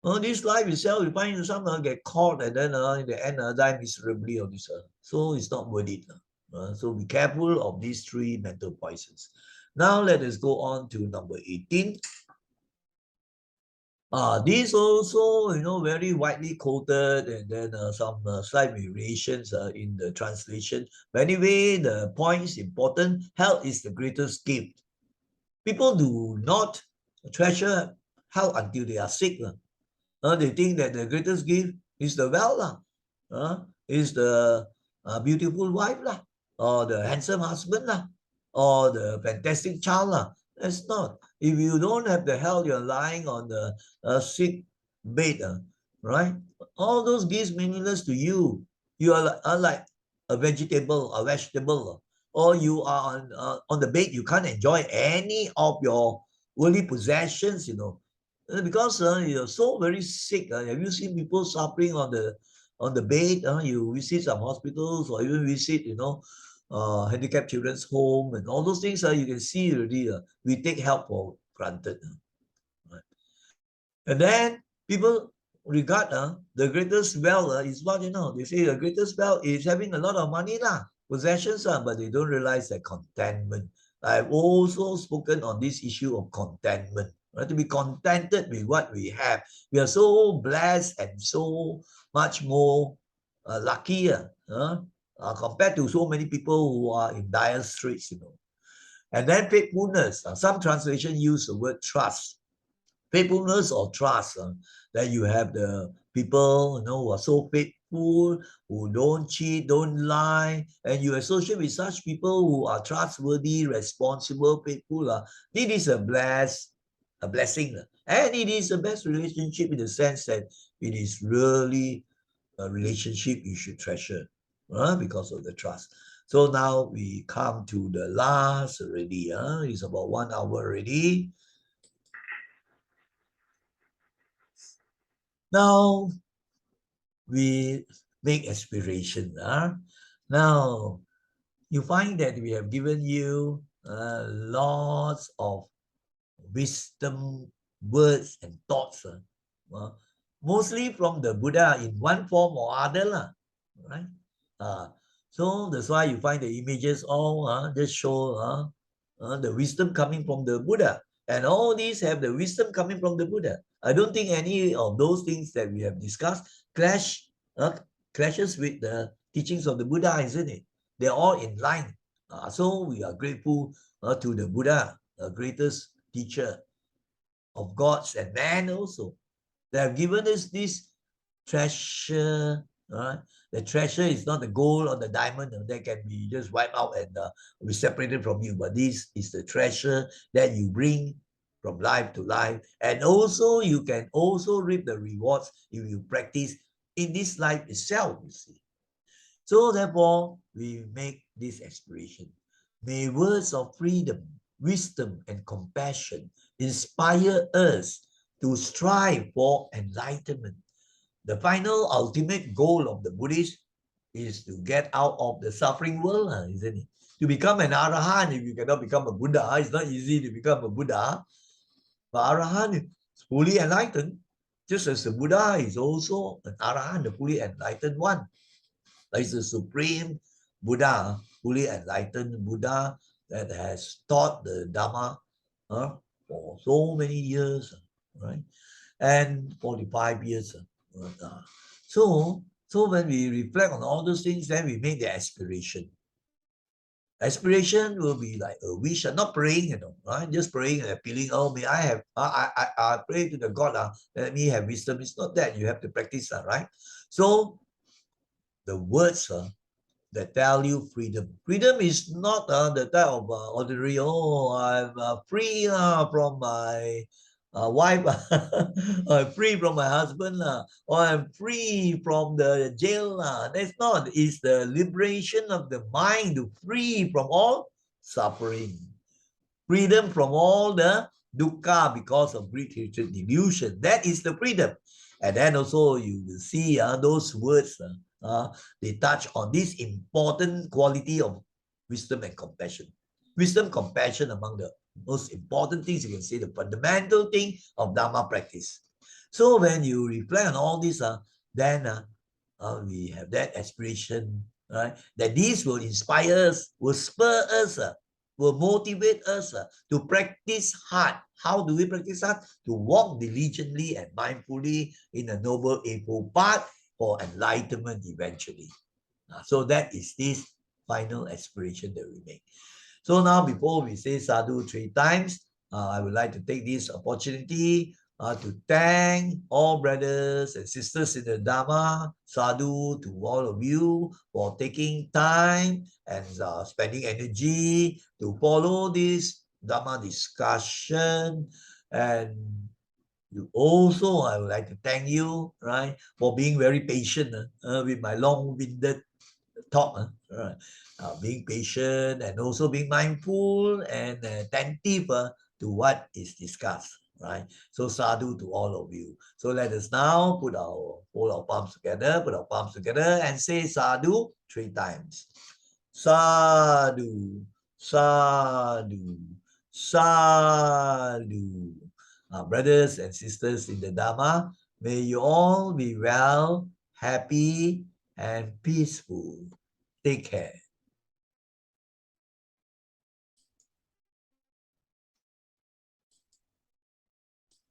this life itself, you find some get caught and then in the end die miserably on this earth. So it's not worth it. So be careful of these three mental poisons. Now let us go on to number 18. These also, very widely quoted, and then some slight variations in the translation. But anyway, the point is important. Health is the greatest gift. People do not treasure health until they are sick. They think that the greatest gift is the wealth, is the beautiful wife, or the handsome husband, or the fantastic child. That's not. If you don't have the health, you're lying on the sick bed, right? All those gifts meaningless to you. You are like a vegetable, or you are on the bed. You can't enjoy any of your worldly possessions, because you're so very sick. Have you seen people suffering on the bed? You visit some hospitals or even visit, handicapped children's home and all those things. You can see already. We take help for granted. Right? And then people regard the greatest wealth is what, they say the greatest wealth is having a lot of money, possessions, but they don't realize that contentment. I've also spoken on this issue of contentment. Right? To be contented with what we have. We are so blessed and so much more lucky compared to so many people who are in dire straits, And then faithfulness. Some translation use the word trust. Faithfulness or trust, that you have the people, who are so faithful, who don't cheat, don't lie, and you associate with such people who are trustworthy, responsible, faithful. It is a blessing. And it is the best relationship in the sense that it is really a relationship you should treasure, because of the trust. So now we come to the last already. It's about 1 hour already. Now we make aspiration. Now you find that we have given you lots of wisdom, words, and thoughts. Mostly from the Buddha in one form or other, right? So that's why you find the images all just show the wisdom coming from the Buddha. And all these have the wisdom coming from the Buddha. I don't think any of those things that we have discussed clashes with the teachings of the Buddha, isn't it? They're all in line. So we are grateful to the Buddha, the greatest teacher of gods and man also. They have given us this treasure. The treasure is not the gold or the diamond that can be just wiped out and be separated from you. But this is the treasure that you bring from life to life. And also you can also reap the rewards if you practice in this life itself, you see. So therefore, we make this aspiration. May words of freedom, wisdom, and compassion inspire us to strive for enlightenment. The final ultimate goal of the Buddhist is to get out of the suffering world, isn't it? To become an Arahant, if you cannot become a Buddha, it's not easy to become a Buddha. But Arahant is fully enlightened, just as the Buddha is also an Arahant, the fully enlightened one. Like the supreme Buddha, fully enlightened Buddha that has taught the Dhamma for so many years, right? And 45 years. So when we reflect on all those things, then we make the aspiration. Aspiration will be like a wish, not praying, right? Just praying and appealing. Oh, may I have, I pray to the God, let me have wisdom. It's not that. You have to practice that, right? So the words that tell you freedom. Freedom is not the type of ordinary, I'm free from my wife, I'm free from my husband, or I'm free from the jail. That's not. It's the liberation of the mind to free from all suffering. Freedom from all the dukkha because of greed, hatred, delusion. That is the freedom. And then also you will see those words, they touch on this important quality of wisdom and compassion. Wisdom, compassion among the most important things, you can say the fundamental thing of Dharma practice. So when you reflect on all this, then we have that aspiration, right? That this will inspire us, will spur us, will motivate us to practice hard. How do we practice hard? To walk diligently and mindfully in a noble eightfold path for enlightenment eventually. So that is this final aspiration that we make. So now before we say sadhu 3 times, I would like to take this opportunity to thank all brothers and sisters in the Dharma, sadhu to all of you for taking time and spending energy to follow this Dharma discussion. And you also, I would like to thank you, right, for being very patient with my long-winded talk, right? Being patient and also being mindful and attentive to what is discussed, right? So sadhu to all of you. So let us now hold our palms together and say sadhu 3 times. Sadhu, sadhu, sadhu. Brothers and sisters in the Dharma, may you all be well, happy, and peaceful. Take care.